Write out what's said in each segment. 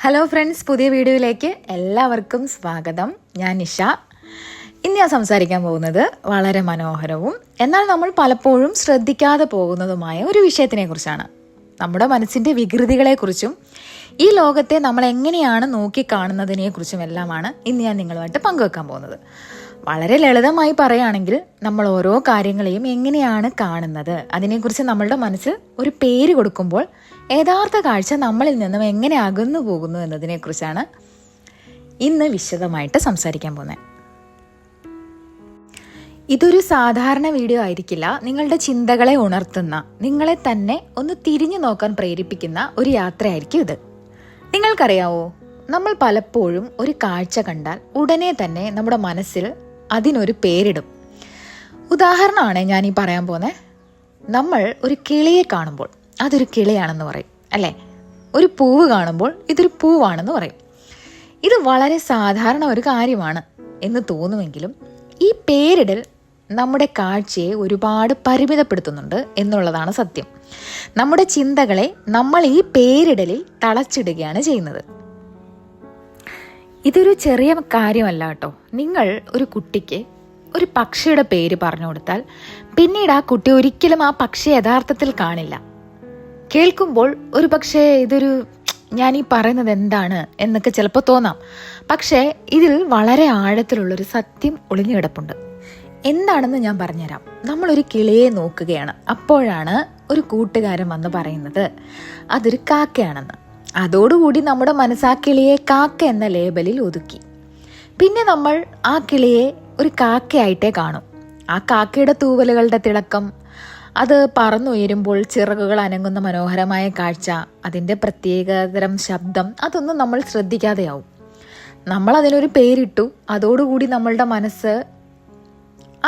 Hello friends, പുതിയ വീഡിയോയിലേക്ക് എല്ലാവർക്കും സ്വാഗതം. ഞാൻ നിഷ. ഇന്ന് ഞാൻ സംസാരിക്കാൻ പോകുന്നത് വളരെ മനോഹരവും എന്നാൽ നമ്മൾ പലപ്പോഴും ശ്രദ്ധിക്കാതെ പോകുന്നതുമായ ഒരു വിഷയത്തിനെ കുറിച്ചാണ്. നമ്മുടെ മനസ്സിൻ്റെ വികൃതികളെക്കുറിച്ചും ഈ ലോകത്തെ നമ്മൾ എങ്ങനെയാണ് നോക്കിക്കാണുന്നതിനെക്കുറിച്ചും എല്ലാമാണ് ഇന്ന് ഞാൻ നിങ്ങളുമായിട്ട് പങ്കുവെക്കാൻ പോകുന്നത്. വളരെ ലളിതമായി പറയുകയാണെങ്കിൽ നമ്മൾ ഓരോ കാര്യങ്ങളെയും എങ്ങനെയാണ് കാണുന്നത്, അതിനെക്കുറിച്ച് നമ്മളുടെ മനസ്സിൽ ഒരു പേര് കൊടുക്കുമ്പോൾ യഥാർത്ഥ കാഴ്ച നമ്മളിൽ നിന്നും എങ്ങനെ അകന്നു പോകുന്നു എന്നതിനെക്കുറിച്ചാണ് ഇന്ന് വിശദമായിട്ട് സംസാരിക്കാൻ പോകുന്നത്. ഇതൊരു സാധാരണ വീഡിയോ ആയിരിക്കില്ല. നിങ്ങളുടെ ചിന്തകളെ ഉണർത്തുന്ന, നിങ്ങളെ തന്നെ ഒന്ന് തിരിഞ്ഞു നോക്കാൻ പ്രേരിപ്പിക്കുന്ന ഒരു യാത്രയായിരിക്കും ഇത്. നിങ്ങൾക്കറിയാവോ, നമ്മൾ പലപ്പോഴും ഒരു കാഴ്ച കണ്ടാൽ ഉടനെ തന്നെ നമ്മുടെ മനസ്സിൽ അതിനൊരു പേരിടും. ഉദാഹരണമാണ് ഞാൻ ഈ പറയാൻ പോകുന്നത്. നമ്മൾ ഒരു കിളിയെ കാണുമ്പോൾ അതൊരു കിളിയാണെന്ന് പറയും, അല്ലേ? ഒരു പൂവ് കാണുമ്പോൾ ഇതൊരു പൂവാണെന്ന് പറയും. ഇത് വളരെ സാധാരണ ഒരു കാര്യമാണ് എന്ന് തോന്നുമെങ്കിലും ഈ പേരിടൽ നമ്മുടെ കാഴ്ചയെ ഒരുപാട് പരിമിതപ്പെടുത്തുന്നുണ്ട് എന്നുള്ളതാണ് സത്യം. നമ്മുടെ ചിന്തകളെ നമ്മൾ ഈ പേരിടലിൽ തളച്ചിടുകയാണ് ചെയ്യുന്നത്. ഇതൊരു ചെറിയ കാര്യമല്ല കേട്ടോ. നിങ്ങൾ ഒരു കുട്ടിക്ക് ഒരു പക്ഷിയുടെ പേര് പറഞ്ഞു കൊടുത്താൽ പിന്നീട് ആ കുട്ടി ഒരിക്കലും ആ പക്ഷിയെ യഥാർത്ഥത്തിൽ കാണില്ല. കേൾക്കുമ്പോൾ ഒരു പക്ഷേ ഇതൊരു ഞാൻ ഈ പറയുന്നത് എന്താണ് എന്നൊക്കെ ചിലപ്പോൾ തോന്നാം. പക്ഷേ ഇതിൽ വളരെ ആഴത്തിലുള്ളൊരു സത്യം ഒളിഞ്ഞു കിടപ്പുണ്ട്. എന്താണെന്ന് ഞാൻ പറഞ്ഞുതരാം. നമ്മളൊരു കിളിയെ നോക്കുകയാണ്. അപ്പോഴാണ് ഒരു കൂട്ടുകാരൻ വന്ന് പറയുന്നത് അതൊരു കാക്കയാണെന്ന്. അതോടുകൂടി നമ്മുടെ മനസ്സ് ആ കിളിയെ കാക്ക എന്ന ലേബലിൽ ഒതുക്കി. പിന്നെ നമ്മൾ ആ കിളിയെ ഒരു കാക്കയായിട്ടേ കാണും. ആ കാക്കയുടെ തൂവലുകളുടെ തിളക്കം, അത് പറന്നുയരുമ്പോൾ ചിറകുകൾ അനങ്ങുന്ന മനോഹരമായ കാഴ്ച, അതിൻ്റെ പ്രത്യേകതരം ശബ്ദം, അതൊന്നും നമ്മൾ ശ്രദ്ധിക്കാതെയാവും. നമ്മൾ അതിനൊരു പേരിട്ടു. അതോടുകൂടി നമ്മളുടെ മനസ്സ്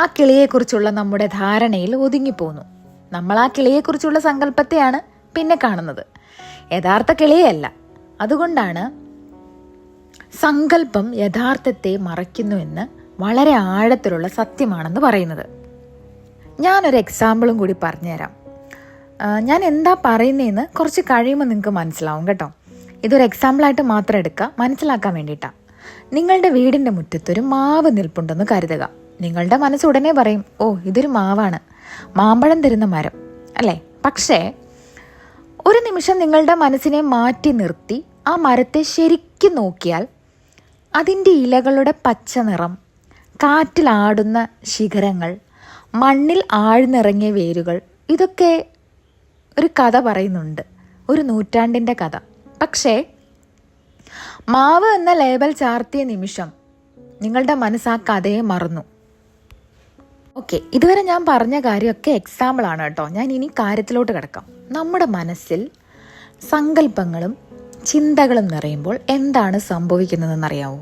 ആ കിളിയെക്കുറിച്ചുള്ള നമ്മുടെ ധാരണയിൽ ഒതുങ്ങിപ്പോന്നു. നമ്മൾ ആ കിളിയെക്കുറിച്ചുള്ള സങ്കല്പത്തെയാണ് പിന്നെ കാണുന്നത്, യഥാർത്ഥ കിളിയല്ല. അതുകൊണ്ടാണ് സങ്കല്പം യഥാർത്ഥത്തെ മറയ്ക്കുന്നുവെന്ന് വളരെ ആഴത്തിലുള്ള സത്യമാണെന്ന് പറയുന്നത്. ഞാനൊരു എക്സാമ്പിളും കൂടി പറഞ്ഞുതരാം. ഞാൻ എന്താ പറയുന്നതെന്ന് കുറച്ച് കഴിയുമ്പോൾ നിങ്ങൾക്ക് മനസ്സിലാവും കേട്ടോ. ഇതൊരു എക്സാമ്പിളായിട്ട് മാത്രം എടുക്കുക, മനസ്സിലാക്കാൻ വേണ്ടിയിട്ടാണ്. നിങ്ങളുടെ വീടിൻ്റെ മുറ്റത്തൊരു മാവ് നിൽപ്പുണ്ടെന്ന് കരുതുക. നിങ്ങളുടെ മനസ്സ് ഉടനെ പറയും, ഓ ഇതൊരു മാവാണ്, മാമ്പഴം തരുന്ന മരം, അല്ലേ? പക്ഷേ ഒരു നിമിഷം നിങ്ങളുടെ മനസ്സിനെ മാറ്റി നിർത്തി ആ മരത്തെ ശരിക്കും നോക്കിയാൽ അതിൻ്റെ ഇലകളുടെ പച്ച നിറം, കാറ്റിലാടുന്ന ശിഖരങ്ങൾ, മണ്ണിൽ ആഴ്ന്നിറങ്ങിയ വേരുകൾ, ഇതൊക്കെ ഒരു കഥ പറയുന്നുണ്ട്, ഒരു നൂറ്റാണ്ടിൻ്റെ കഥ. പക്ഷേ മാവ് എന്ന ലേബൽ ചാർത്തിയ നിമിഷം നിങ്ങളുടെ മനസ്സ് ആ കഥയെ മറന്നു. ഓക്കെ, ഇതുവരെ ഞാൻ പറഞ്ഞ കാര്യമൊക്കെ എക്സാമ്പിളാണ് കേട്ടോ. ഞാൻ ഇനി കാര്യത്തിലോട്ട് കിടക്കാം. നമ്മുടെ മനസ്സിൽ സങ്കല്പങ്ങളും ചിന്തകളും നിറയുമ്പോൾ എന്താണ് സംഭവിക്കുന്നതെന്നറിയാവോ?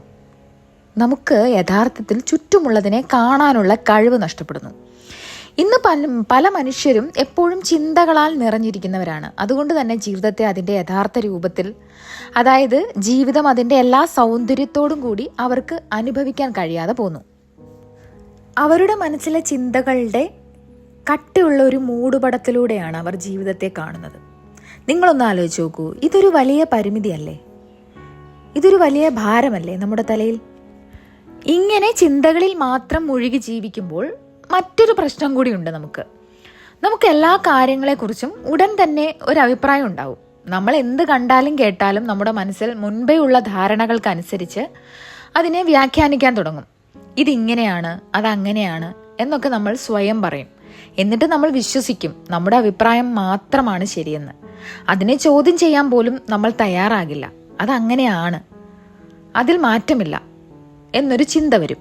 നമുക്ക് യഥാർത്ഥത്തിൽ ചുറ്റുമുള്ളതിനെ കാണാനുള്ള കഴിവ് നഷ്ടപ്പെടുന്നു. ഇന്ന് പല മനുഷ്യരും എപ്പോഴും ചിന്തകളാൽ നിറഞ്ഞിരിക്കുന്നവരാണ്. അതുകൊണ്ട് തന്നെ ജീവിതത്തെ അതിൻ്റെ യഥാർത്ഥ രൂപത്തിൽ, അതായത് ജീവിതം അതിൻ്റെ എല്ലാ സൗന്ദര്യത്തോടും കൂടി അവർക്ക് അനുഭവിക്കാൻ കഴിയാതെ പോന്നു. അവരുടെ മനസ്സിലെ ചിന്തകളുടെ കട്ടിയുള്ള ഒരു മൂടുപടത്തിലൂടെയാണ് അവർ ജീവിതത്തെ കാണുന്നത്. നിങ്ങളൊന്ന് ആലോചിച്ച് നോക്കൂ. ഇതൊരു വലിയ പരിമിതിയല്ലേ? ഇതൊരു വലിയ ഭാരമല്ലേ നമ്മുടെ തലയിൽ? ഇങ്ങനെ ചിന്തകളിൽ മാത്രം മുഴുകി ജീവിക്കുമ്പോൾ മറ്റൊരു പ്രശ്നം കൂടിയുണ്ട്. നമുക്ക് എല്ലാ കാര്യങ്ങളെക്കുറിച്ചും ഉടൻ തന്നെ ഒരു അഭിപ്രായം ഉണ്ടാവും. നമ്മൾ എന്ത് കണ്ടാലും കേട്ടാലും നമ്മുടെ മനസ്സിൽ മുൻപേ ഉള്ള ധാരണകൾക്കനുസരിച്ച് അതിനെ വ്യാഖ്യാനിക്കാൻ തുടങ്ങും. ഇതിങ്ങനെയാണ്, അതങ്ങനെയാണ് എന്നൊക്കെ നമ്മൾ സ്വയം പറയും. എന്നിട്ട് നമ്മൾ വിശ്വസിക്കും നമ്മുടെ അഭിപ്രായം മാത്രമാണ് ശരിയെന്ന്. അതിനെ ചോദ്യം ചെയ്യാൻ പോലും നമ്മൾ തയ്യാറാകില്ല. അതങ്ങനെയാണ്, അതിൽ മാറ്റമില്ല എന്നൊരു ചിന്ത വരും.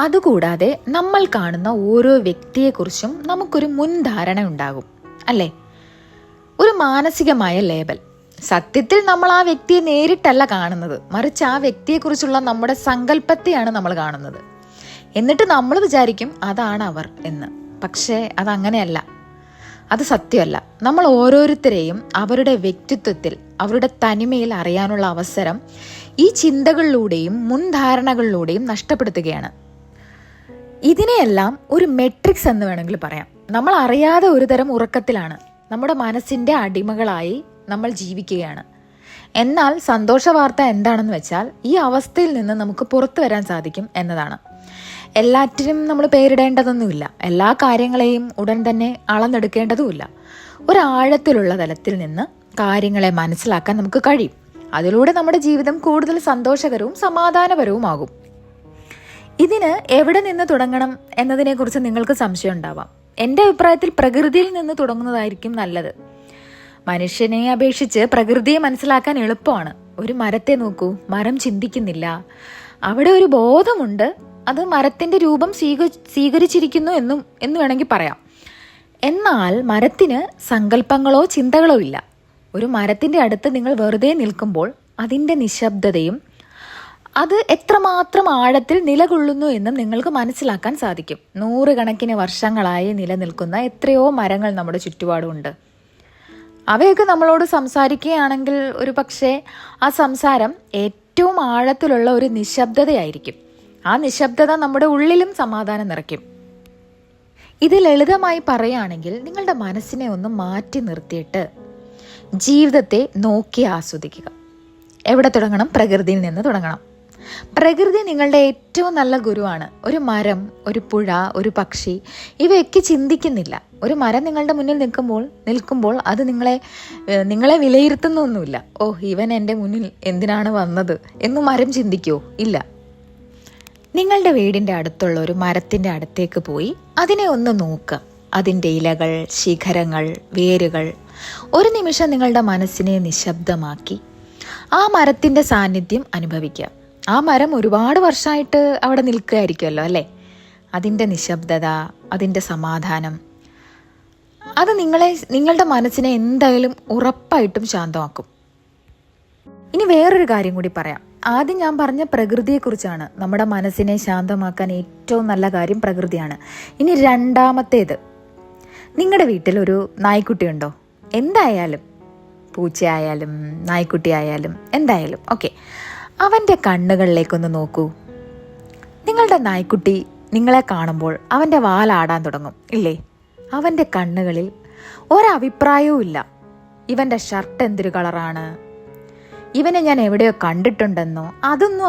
അതുകൂടാതെ നമ്മൾ കാണുന്ന ഓരോ വ്യക്തിയെക്കുറിച്ചും നമുക്കൊരു മുൻധാരണ ഉണ്ടാകും, അല്ലേ? ഒരു മാനസികമായ ലേബൽ. സത്യത്തിൽ നമ്മൾ ആ വ്യക്തിയെ നേരിട്ടല്ല കാണുന്നത്, മറിച്ച് ആ വ്യക്തിയെക്കുറിച്ചുള്ള നമ്മുടെ സങ്കല്പത്തെയാണ് നമ്മൾ കാണുന്നത്. എന്നിട്ട് നമ്മൾ വിചാരിക്കും അതാണ് അവർ എന്ന്. പക്ഷേ അതങ്ങനെയല്ല, അത് സത്യമല്ല. നമ്മൾ ഓരോരുത്തരെയും അവരുടെ വ്യക്തിത്വത്തിൽ, അവരുടെ തനിമയിൽ അറിയാനുള്ള അവസരം ഈ ചിന്തകളിലൂടെയും മുൻധാരണകളിലൂടെയും നഷ്ടപ്പെടുത്തുകയാണ്. ഇതിനെയെല്ലാം ഒരു മെട്രിക്സ് എന്ന് വേണമെങ്കിൽ പറയാം. നമ്മൾ അറിയാതെ ഒരു തരം ഉറക്കത്തിലാണ്, നമ്മുടെ മനസ്സിൻ്റെ അടിമകളായി നമ്മൾ ജീവിക്കുകയാണ്. എന്നാൽ സന്തോഷ വാർത്ത എന്താണെന്ന് വെച്ചാൽ ഈ അവസ്ഥയിൽ നിന്ന് നമുക്ക് പുറത്തു വരാൻ സാധിക്കും എന്നതാണ്. എല്ലാറ്റിനും നമ്മൾ പേരിടേണ്ടതൊന്നുമില്ല. എല്ലാ കാര്യങ്ങളെയും ഉടൻ തന്നെ അളന്നെടുക്കേണ്ടതുമില്ല. ഒരാഴത്തിലുള്ള തലത്തിൽ നിന്ന് കാര്യങ്ങളെ മനസ്സിലാക്കാൻ നമുക്ക് കഴിയും. അതിലൂടെ നമ്മുടെ ജീവിതം കൂടുതൽ സന്തോഷകരവും സമാധാനപരവുമാകും. ഇതിന് എവിടെ നിന്ന് തുടങ്ങണം എന്നതിനെക്കുറിച്ച് നിങ്ങൾക്ക് സംശയം ഉണ്ടാവാം. എൻ്റെ അഭിപ്രായത്തിൽ പ്രകൃതിയിൽ നിന്ന് തുടങ്ങുന്നതായിരിക്കും നല്ലത്. മനുഷ്യനെ അപേക്ഷിച്ച് പ്രകൃതിയെ മനസ്സിലാക്കാൻ എളുപ്പമാണ്. ഒരു മരത്തെ നോക്കൂ, മരം ചിന്തിക്കുന്നില്ല. അവിടെ ഒരു ബോധമുണ്ട്, അത് മരത്തിൻ്റെ രൂപം സ്വീകരിച്ചിരിക്കുന്നു എന്ന് വേണമെങ്കിൽ പറയാം. എന്നാൽ മരത്തിന് സങ്കല്പങ്ങളോ ചിന്തകളോ ഇല്ല. ഒരു മരത്തിൻ്റെ അടുത്ത് നിങ്ങൾ വെറുതെ നിൽക്കുമ്പോൾ അതിൻ്റെ നിശബ്ദതയും അത് എത്രമാത്രം ആഴത്തിൽ നിലകൊള്ളുന്നു എന്നും നിങ്ങൾക്ക് മനസ്സിലാക്കാൻ സാധിക്കും. 100 കണക്കിന് വർഷങ്ങളായി നിലനിൽക്കുന്ന എത്രയോ മരങ്ങൾ നമ്മുടെ ചുറ്റുപാടുമുണ്ട്. അവയൊക്കെ നമ്മളോട് സംസാരിക്കുകയാണെങ്കിൽ ഒരു പക്ഷേ ആ സംസാരം ഏറ്റവും ആഴത്തിലുള്ള ഒരു നിശബ്ദതയായിരിക്കും. ആ നിശബ്ദത നമ്മുടെ ഉള്ളിലും സമാധാനം നിറയ്ക്കും. ഇത് ലളിതമായി പറയുകയാണെങ്കിൽ നിങ്ങളുടെ മനസ്സിനെ ഒന്ന് മാറ്റി നിർത്തിയിട്ട് ജീവിതത്തെ നോക്കി ആസ്വദിക്കുക. എവിടെ തുടങ്ങണം? പ്രകൃതിയിൽ നിന്ന് തുടങ്ങണം. പ്രകൃതി നിങ്ങളുടെ ഏറ്റവും നല്ല ഗുരുവാണ്. ഒരു മരം, ഒരു പുഴ, ഒരു പക്ഷി ഇവയൊക്കെ ചിന്തിക്കുന്നില്ല. ഒരു മരം നിങ്ങളുടെ മുന്നിൽ നിൽക്കുമ്പോൾ അത് നിങ്ങളെ വിലയിരുത്തുന്നൊന്നുമില്ല. ഓ, ഇവൻ എൻ്റെ മുന്നിൽ എന്തിനാണ് വന്നത് എന്ന് മരം ചിന്തിക്കുമോ? ഇല്ല. നിങ്ങളുടെ വീടിൻ്റെ അടുത്തുള്ള ഒരു മരത്തിൻ്റെ അടുത്തേക്ക് പോയി അതിനെ ഒന്ന് നോക്കുക. അതിൻ്റെ ഇലകൾ, ശിഖരങ്ങൾ, വേരുകൾ. ഒരു നിമിഷം നിങ്ങളുടെ മനസ്സിനെ നിശബ്ദമാക്കി ആ മരത്തിൻ്റെ സാന്നിധ്യം അനുഭവിക്കുക. ആ മരം ഒരുപാട് വർഷമായിട്ട് അവിടെ നിൽക്കുകയായിരിക്കുമല്ലോ അല്ലേ? അതിൻ്റെ നിശബ്ദത, അതിൻ്റെ സമാധാനം, അത് നിങ്ങളുടെ മനസ്സിനെ എന്തായാലും ഉറപ്പായിട്ടും ശാന്തമാക്കും. ഇനി വേറൊരു കാര്യം കൂടി പറയാം. ആദ്യം ഞാൻ പറഞ്ഞ പ്രകൃതിയെക്കുറിച്ചാണ്. നമ്മുടെ മനസ്സിനെ ശാന്തമാക്കാൻ ഏറ്റവും നല്ല കാര്യം പ്രകൃതിയാണ്. ഇനി രണ്ടാമത്തേത്, നിങ്ങളുടെ വീട്ടിൽ ഒരു നായ്ക്കുട്ടിയുണ്ടോ? എന്തായാലും, പൂച്ചയായാലും നായ്ക്കുട്ടിയായാലും എന്തായാലും ഓക്കെ, അവൻ്റെ കണ്ണുകളിലേക്കൊന്ന് നോക്കൂ. നിങ്ങളുടെ നായ്ക്കുട്ടി നിങ്ങളെ കാണുമ്പോൾ അവൻ്റെ വാലാടാൻ തുടങ്ങും ഇല്ലേ? അവൻ്റെ കണ്ണുകളിൽ ഒരഭിപ്രായവും ഇല്ല. ഇവൻ്റെ ഷർട്ട് എന്തൊരു കളറാണ്, ഇവനെ ഞാൻ എവിടെയോ കണ്ടിട്ടുണ്ടെന്നോ അതൊന്നും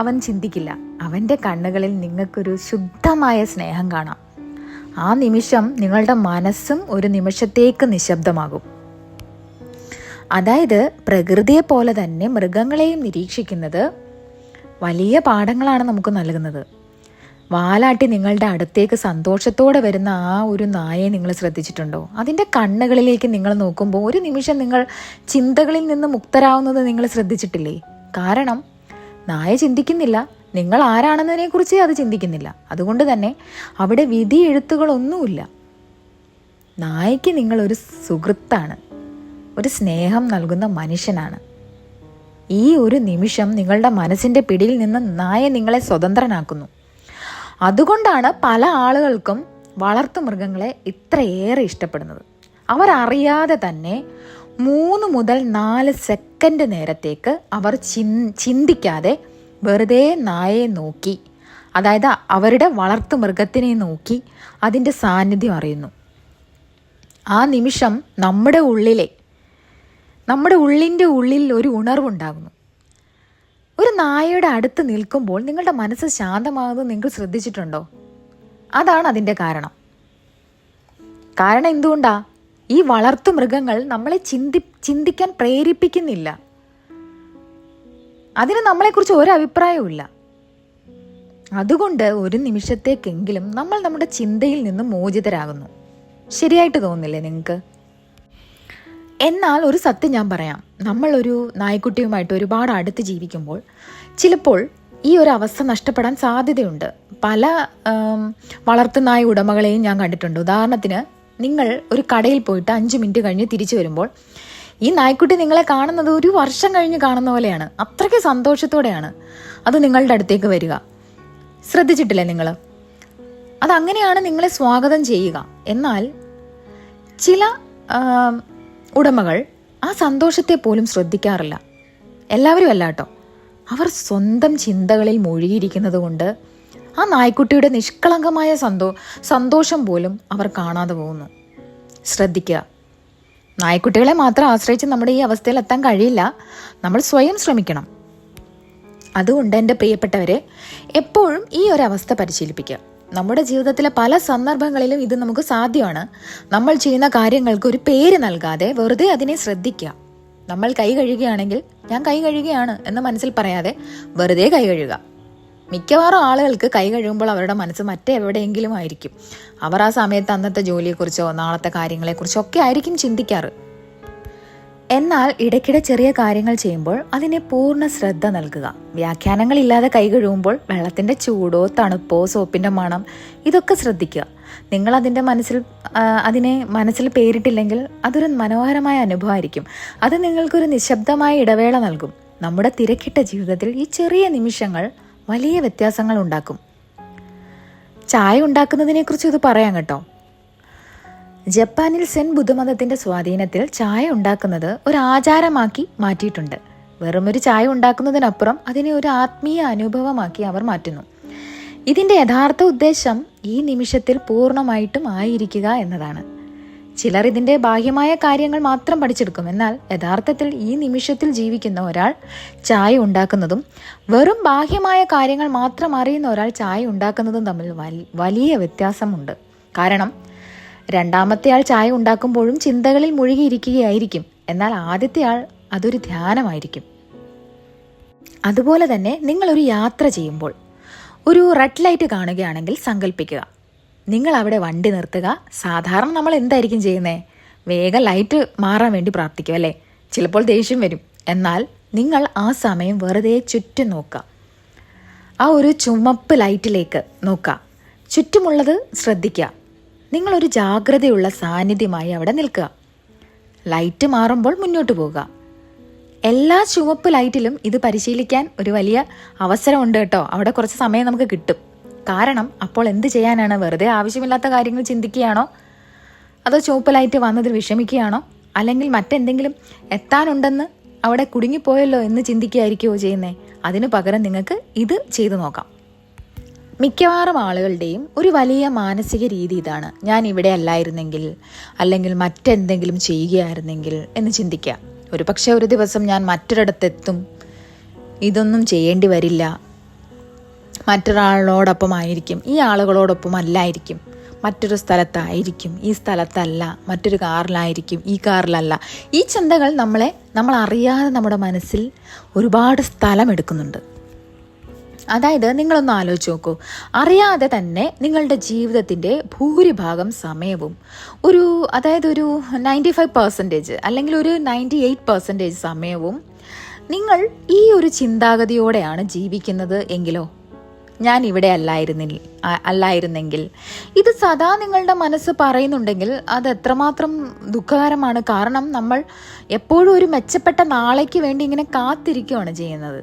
അവൻ ചിന്തിക്കില്ല. അവൻ്റെ കണ്ണുകളിൽ നിങ്ങൾക്കൊരു ശുദ്ധമായ സ്നേഹം കാണാം. ആ നിമിഷം നിങ്ങളുടെ മനസ്സും ഒരു നിമിഷത്തേക്ക് നിശബ്ദമാകും. അതായത് പ്രകൃതിയെ പോലെ തന്നെ മൃഗങ്ങളെയും നിരീക്ഷിക്കുന്നത് വലിയ പാഠങ്ങളാണ് നമുക്ക് നൽകുന്നത്. വാലാട്ടി നിങ്ങളുടെ അടുത്തേക്ക് സന്തോഷത്തോടെ വരുന്ന ആ ഒരു നായയെ നിങ്ങൾ ശ്രദ്ധിച്ചിട്ടുണ്ടോ? അതിൻ്റെ കണ്ണുകളിലേക്ക് നിങ്ങൾ നോക്കുമ്പോൾ ഒരു നിമിഷം നിങ്ങൾ ചിന്തകളിൽ നിന്ന് മുക്തരാവുന്നത് നിങ്ങൾ ശ്രദ്ധിച്ചിട്ടില്ലേ? കാരണം നായ ചിന്തിക്കുന്നില്ല, നിങ്ങൾ ആരാണെന്നതിനെക്കുറിച്ച് അത് ചിന്തിക്കുന്നില്ല. അതുകൊണ്ട് തന്നെ അവിടെ വിധി എഴുത്തുകളൊന്നുമില്ല. നായയ്ക്ക് നിങ്ങളൊരു സുഹൃത്താണ്, ഒരു സ്നേഹം നൽകുന്ന മനുഷ്യനാണ്. ഈ ഒരു നിമിഷം നിങ്ങളുടെ മനസ്സിൻ്റെ പിടിയിൽ നിന്ന് നായ നിങ്ങളെ സ്വതന്ത്രനാക്കുന്നു. അതുകൊണ്ടാണ് പല ആളുകൾക്കും വളർത്തുമൃഗങ്ങളെ ഇത്രയേറെ ഇഷ്ടപ്പെടുന്നത്. അവരറിയാതെ തന്നെ 3 മുതൽ 4 സെക്കൻഡ് നേരത്തേക്ക് അവർ ചിന്തിക്കാതെ വെറുതെ നായയെ നോക്കി, അതായത് അവരുടെ വളർത്തുമൃഗത്തിനെ നോക്കി അതിൻ്റെ സാന്നിധ്യം അറിയുന്നു. ആ നിമിഷം നമ്മുടെ ഉള്ളിൻ്റെ ഉള്ളിൽ ഒരു ഉണർവുണ്ടാകുന്നു. ഒരു നായയുടെ അടുത്ത് നിൽക്കുമ്പോൾ നിങ്ങളുടെ മനസ്സ് ശാന്തമാകുന്നത് നിങ്ങൾ ശ്രദ്ധിച്ചിട്ടുണ്ടോ? അതാണ് അതിൻ്റെ കാരണം. എന്തുകൊണ്ടാ? ഈ വളർത്തുമൃഗങ്ങൾ നമ്മളെ ചിന്തിക്കാൻ പ്രേരിപ്പിക്കുന്നില്ല. അതിന് നമ്മളെക്കുറിച്ച് ഒരഭിപ്രായവുമില്ല. അതുകൊണ്ട് ഒരു നിമിഷത്തേക്കെങ്കിലും നമ്മൾ നമ്മുടെ ചിന്തയിൽ നിന്ന് മോചിതരാകുന്നു. ശരിയായിട്ട് തോന്നുന്നില്ലേ നിങ്ങൾക്ക്? എന്നാൽ ഒരു സത്യം ഞാൻ പറയാം. നമ്മളൊരു നായ്ക്കുട്ടിയുമായിട്ട് ഒരുപാട് അടുത്ത് ജീവിക്കുമ്പോൾ ചിലപ്പോൾ ഈ ഒരു അവസ്ഥ നഷ്ടപ്പെടാൻ സാധ്യതയുണ്ട്. പല വളർത്തുനായ ഉടമകളെയും ഞാൻ കണ്ടിട്ടുണ്ട്. ഉദാഹരണത്തിന്, നിങ്ങൾ ഒരു കടയിൽ പോയിട്ട് 5 മിനിറ്റ് കഴിഞ്ഞ് തിരിച്ചു വരുമ്പോൾ ഈ നായ്ക്കുട്ടി നിങ്ങളെ കാണുന്നത് 1 വർഷം കഴിഞ്ഞ് കാണുന്ന പോലെയാണ്. അത്രയ്ക്ക് സന്തോഷത്തോടെയാണ് അത് നിങ്ങളുടെ അടുത്തേക്ക് വരിക. ശ്രദ്ധിച്ചിട്ടില്ലേ നിങ്ങൾ? അതങ്ങനെയാണ് നിങ്ങളെ സ്വാഗതം ചെയ്യുക. എന്നാൽ ചില ഉടമകൾ ആ സന്തോഷത്തെ പോലും ശ്രദ്ധിക്കാറില്ല. എല്ലാവരും അല്ല കേട്ടോ. അവർ സ്വന്തം ചിന്തകളിൽ മുഴുകിയിരിക്കുന്നത് കൊണ്ട് ആ നായ്ക്കുട്ടിയുടെ നിഷ്കളങ്കമായ സന്തോഷം പോലും അവർ കാണാതെ പോകുന്നു. ശ്രദ്ധിക്കുക. നായ്ക്കുട്ടികളെ മാത്രം ആശ്രയിച്ച് നമ്മുടെ ഈ അവസ്ഥയിൽ എത്താൻ കഴിയില്ല. നമ്മൾ സ്വയം ശ്രമിക്കണം. അതുകൊണ്ട് എൻ്റെ പ്രിയപ്പെട്ടവരെ, എപ്പോഴും ഈ ഒരു അവസ്ഥ പരിശീലിപ്പിക്കുക. നമ്മുടെ ജീവിതത്തിലെ പല സന്ദർഭങ്ങളിലും ഇത് നമുക്ക് സാധ്യമാണ്. നമ്മൾ ചെയ്യുന്ന കാര്യങ്ങൾക്ക് ഒരു പേര് നൽകാതെ വെറുതെ അതിനെ ശ്രദ്ധിക്കുക. നമ്മൾ കൈ കഴുകുകയാണെങ്കിൽ ഞാൻ കൈ കഴുകുകയാണ് എന്ന് മനസ്സിൽ പറയാതെ വെറുതെ കൈ കഴുകുക. മിക്കവാറും ആളുകൾക്ക് കൈ കഴുകുമ്പോൾ അവരുടെ മനസ്സ് മറ്റെവിടെയെങ്കിലും ആയിരിക്കും. അവർ ആ സമയത്ത് അന്നത്തെ ജോലിയെക്കുറിച്ചോ നാളത്തെ കാര്യങ്ങളെക്കുറിച്ചോ ഒക്കെ ആയിരിക്കും ചിന്തിക്കാറ്. എന്നാൽ ഇടയ്ക്കിടെ ചെറിയ കാര്യങ്ങൾ ചെയ്യുമ്പോൾ അതിനെ പൂർണ്ണ ശ്രദ്ധ നൽകുക. വ്യാഖ്യാനങ്ങളില്ലാതെ കൈ കഴുകുമ്പോൾ വെള്ളത്തിൻ്റെ ചൂടോ തണുപ്പോ സോപ്പിൻ്റെ മണം ഇതൊക്കെ ശ്രദ്ധിക്കുക. നിങ്ങൾ അതിനെ മനസ്സിൽ പേരിട്ടില്ലെങ്കിൽ അതൊരു മനോഹരമായ അനുഭവമായിരിക്കും. അത് നിങ്ങൾക്കൊരു നിശബ്ദമായ ഇടവേള നൽകും. നമ്മുടെ തിരക്കിട്ട ജീവിതത്തിൽ ഈ ചെറിയ നിമിഷങ്ങൾ വലിയ വ്യത്യാസങ്ങൾ ഉണ്ടാക്കും. ചായ ഉണ്ടാക്കുന്നതിനെക്കുറിച്ച് ഇത് പറയാം കേട്ടോ. ജപ്പാനിൽ സെൻ ബുദ്ധമതത്തിന്റെ സ്വാധീനത്തിൽ ചായ ഉണ്ടാക്കുന്നത് ഒരു ആചാരമാക്കി മാറ്റിയിട്ടുണ്ട്. വെറുമൊരു ചായ ഉണ്ടാക്കുന്നതിനപ്പുറം അതിനെ ഒരു ആത്മീയ അനുഭവമാക്കി അവർ മാറ്റുന്നു. ഇതിന്റെ യഥാർത്ഥ ഉദ്ദേശം ഈ നിമിഷത്തിൽ പൂർണ്ണമായിട്ടും ആയിരിക്കുക എന്നതാണ്. ചിലർ ഇതിന്റെ ബാഹ്യമായ കാര്യങ്ങൾ മാത്രം പഠിച്ചെടുക്കും. എന്നാൽ യഥാർത്ഥത്തിൽ ഈ നിമിഷത്തിൽ ജീവിക്കുന്ന ഒരാൾ ചായ ഉണ്ടാക്കുന്നതും വെറും ബാഹ്യമായ കാര്യങ്ങൾ മാത്രം അറിയുന്ന ഒരാൾ ചായ ഉണ്ടാക്കുന്നതും തമ്മിൽ വലിയ വ്യത്യാസമുണ്ട്. കാരണം രണ്ടാമത്തെ ആൾ ചായ ഉണ്ടാക്കുമ്പോഴും ചിന്തകളിൽ മുഴുകിയിരിക്കുകയായിരിക്കും. എന്നാൽ ആദ്യത്തെ ആൾ അതൊരു ധ്യാനമായിരിക്കും. അതുപോലെ തന്നെ നിങ്ങളൊരു യാത്ര ചെയ്യുമ്പോൾ ഒരു റെഡ് ലൈറ്റ് കാണുകയാണെങ്കിൽ സങ്കല്പിക്കുക, നിങ്ങൾ അവിടെ വണ്ടി നിർത്തുക. സാധാരണ നമ്മൾ എന്തായിരിക്കും ചെയ്യുന്നത്? വേഗം ലൈറ്റ് മാറാൻ വേണ്ടി പ്രാർത്ഥിക്കും അല്ലേ? ചിലപ്പോൾ ദേഷ്യം വരും. എന്നാൽ നിങ്ങൾ ആ സമയം വെറുതെ ചുറ്റും നോക്കുക. ആ ഒരു ചുമപ്പ് ലൈറ്റിലേക്ക് നോക്കുക. ചുറ്റുമുള്ളത് ശ്രദ്ധിക്കുക. നിങ്ങളൊരു ജാഗ്രതയുള്ള സാന്നിധ്യമായി അവിടെ നിൽക്കുക. ലൈറ്റ് മാറുമ്പോൾ മുന്നോട്ട് പോവുക. എല്ലാ ചുവപ്പ് ലൈറ്റിലും ഇത് പരിശീലിക്കാൻ ഒരു വലിയ അവസരമുണ്ട് കേട്ടോ. അവിടെ കുറച്ച് സമയം നമുക്ക് കിട്ടും. കാരണം അപ്പോൾ എന്ത് ചെയ്യാനാണ്? വെറുതെ ആവശ്യമില്ലാത്ത കാര്യങ്ങൾ ചിന്തിക്കുകയാണോ? അതോ ചുവപ്പ് ലൈറ്റ് വന്നതിൽ വിഷമിക്കുകയാണോ? അല്ലെങ്കിൽ മറ്റെന്തെങ്കിലും എത്താനുണ്ടെന്ന് അവിടെ കുടുങ്ങിപ്പോയല്ലോ എന്ന് ചിന്തിക്കുകയായിരിക്കുമോ ചെയ്യുന്നത്? അതിനു പകരം നിങ്ങൾക്ക് ഇത് ചെയ്തു നോക്കാം. മിക്കവാറും ആളുകളുടെയും ഒരു വലിയ മാനസിക രീതി ഇതാണ്: ഞാൻ ഇവിടെ അല്ലായിരുന്നെങ്കിൽ, അല്ലെങ്കിൽ മറ്റെന്തെങ്കിലും ചെയ്യുകയായിരുന്നെങ്കിൽ എന്ന് ചിന്തിക്കുക. ഒരു പക്ഷേ ഒരു ദിവസം ഞാൻ മറ്റൊരിടത്തെത്തും, ഇതൊന്നും ചെയ്യേണ്ടി വരില്ല, മറ്റൊരാളോടൊപ്പം ആയിരിക്കും, ഈ ആളുകളോടൊപ്പം അല്ലായിരിക്കും, മറ്റൊരു സ്ഥലത്തായിരിക്കും, ഈ സ്ഥലത്തല്ല, മറ്റൊരു കാറിലായിരിക്കും, ഈ കാറിലല്ല. ഈ ചിന്തകൾ നമ്മൾ അറിയാതെ നമ്മുടെ മനസ്സിൽ ഒരുപാട് സ്ഥലം എടുക്കുന്നുണ്ട്. അതായത് നിങ്ങളൊന്ന് ആലോചിച്ച് നോക്കൂ, അറിയാതെ തന്നെ നിങ്ങളുടെ ജീവിതത്തിൻ്റെ ഭൂരിഭാഗം സമയവും ഒരു 95% അല്ലെങ്കിൽ ഒരു 98% സമയവും നിങ്ങൾ ഈ ഒരു ചിന്താഗതിയോടെയാണ് ജീവിക്കുന്നത് എങ്കിലോ? ഞാൻ ഇവിടെ അല്ലായിരുന്നെങ്കിൽ. ഇത് സദാ നിങ്ങളുടെ മനസ്സ് പറയുന്നുണ്ടെങ്കിൽ അത് എത്രമാത്രം ദുഃഖകരമാണ്. കാരണം നമ്മൾ എപ്പോഴും ഒരു മെച്ചപ്പെട്ട നാളേക്ക് വേണ്ടി ഇങ്ങനെ കാത്തിരിക്കുകയാണ് ചെയ്യുന്നത്.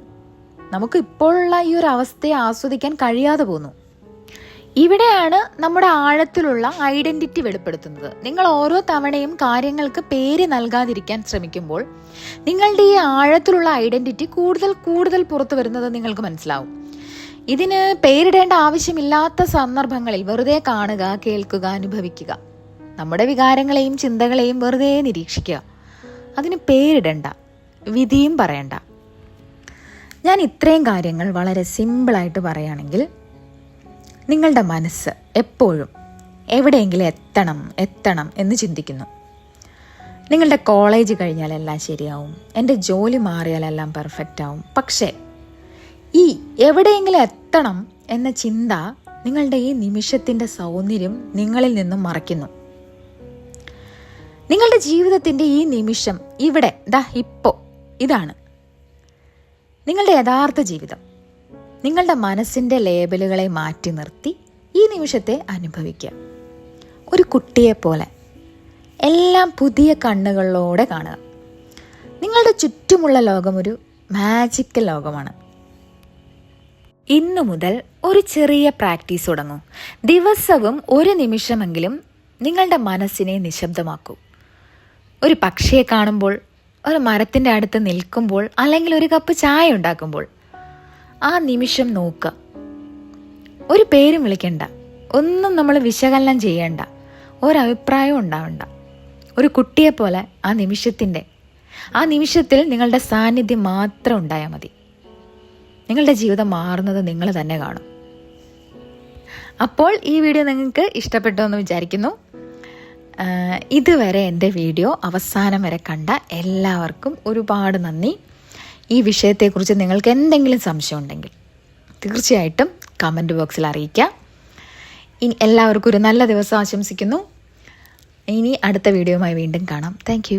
നമുക്ക് ഇപ്പോഴുള്ള ഈ ഒരു അവസ്ഥയെ ആസ്വദിക്കാൻ കഴിയാതെ പോകുന്നു. ഇവിടെയാണ് നമ്മുടെ ആഴത്തിലുള്ള ഐഡന്റിറ്റി വെളിപ്പെടുത്തുന്നത്. നിങ്ങൾ ഓരോ തവണയും കാര്യങ്ങൾക്ക് പേര് നൽകാതിരിക്കാൻ ശ്രമിക്കുമ്പോൾ നിങ്ങളുടെ ഈ ആഴത്തിലുള്ള ഐഡന്റിറ്റി കൂടുതൽ കൂടുതൽ പുറത്തു വരുന്നത് നിങ്ങൾക്ക് മനസ്സിലാവും. ഇതിന് പേരിടേണ്ട ആവശ്യമില്ലാത്ത സന്ദർഭങ്ങളിൽ വെറുതെ കാണുക, കേൾക്കുക, അനുഭവിക്കുക. നമ്മുടെ വികാരങ്ങളെയും ചിന്തകളെയും വെറുതെ നിരീക്ഷിക്കുക. അതിന് പേരിടണ്ട, വിധിയും പറയണ്ട. ഞാൻ ഇത്രയും കാര്യങ്ങൾ വളരെ സിമ്പിളായിട്ട് പറയുകയാണെങ്കിൽ, നിങ്ങളുടെ മനസ്സ് എപ്പോഴും എവിടെയെങ്കിലും എത്തണം എന്ന് ചിന്തിക്കുന്നു. നിങ്ങളുടെ കോളേജ് കഴിഞ്ഞാൽ എല്ലാം ശരിയാവും, എൻ്റെ ജോലി മാറിയാലെല്ലാം പെർഫെക്റ്റ് ആവും. പക്ഷേ ഈ എവിടെയെങ്കിലും എത്തണം എന്ന ചിന്ത നിങ്ങളുടെ ഈ നിമിഷത്തിൻ്റെ സൗന്ദര്യം നിങ്ങളിൽ നിന്നും മറയ്ക്കുന്നു. നിങ്ങളുടെ ജീവിതത്തിൻ്റെ ഈ നിമിഷം ഇവിടെ ഇപ്പോൾ ഇതാണ് നിങ്ങളുടെ യഥാർത്ഥ ജീവിതം. നിങ്ങളുടെ മനസ്സിൻ്റെ ലേബലുകളെ മാറ്റി നിർത്തി ഈ നിമിഷത്തെ അനുഭവിക്കുക. ഒരു കുട്ടിയെപ്പോലെ എല്ലാം പുതിയ കണ്ണുകളിലൂടെ കാണുക. നിങ്ങളുടെ ചുറ്റുമുള്ള ലോകം ഒരു മാജിക്കൽ ലോകമാണ്. ഇന്നു മുതൽ ഒരു ചെറിയ പ്രാക്ടീസ് തുടങ്ങൂ. ദിവസവും ഒരു നിമിഷമെങ്കിലും നിങ്ങളുടെ മനസ്സിനെ നിശബ്ദമാക്കൂ. ഒരു പക്ഷിയെ കാണുമ്പോൾ, ഒരു മരത്തിൻ്റെ അടുത്ത് നിൽക്കുമ്പോൾ, അല്ലെങ്കിൽ ഒരു കപ്പ് ചായ ഉണ്ടാക്കുമ്പോൾ ആ നിമിഷം നോക്കുക. ഒരു പേരും വിളിക്കണ്ട, ഒന്നും നമ്മൾ വിശകലനം ചെയ്യണ്ട, ഒരഭിപ്രായവും ഉണ്ടാവണ്ട. ഒരു കുട്ടിയെപ്പോലെ ആ നിമിഷത്തിൽ നിങ്ങളുടെ സാന്നിധ്യം മാത്രം ഉണ്ടായാൽ മതി. നിങ്ങളുടെ ജീവിതം മാറുന്നത് നിങ്ങൾ തന്നെ കാണും. അപ്പോൾ ഈ വീഡിയോ നിങ്ങൾക്ക് ഇഷ്ടപ്പെട്ടു എന്ന് വിചാരിക്കുന്നു. ഇതുവരെ എൻ്റെ വീഡിയോ അവസാനം വരെ കണ്ട എല്ലാവർക്കും ഒരുപാട് നന്ദി. ഈ വിഷയത്തെക്കുറിച്ച് നിങ്ങൾക്ക് എന്തെങ്കിലും സംശയം ഉണ്ടെങ്കിൽ തീർച്ചയായിട്ടും കമൻറ്റ് ബോക്സിൽ അറിയിക്കുക. ഇനി എല്ലാവർക്കും ഒരു നല്ല ദിവസം ആശംസിക്കുന്നു. ഇനി അടുത്ത വീഡിയോയുമായി വീണ്ടും കാണാം. താങ്ക്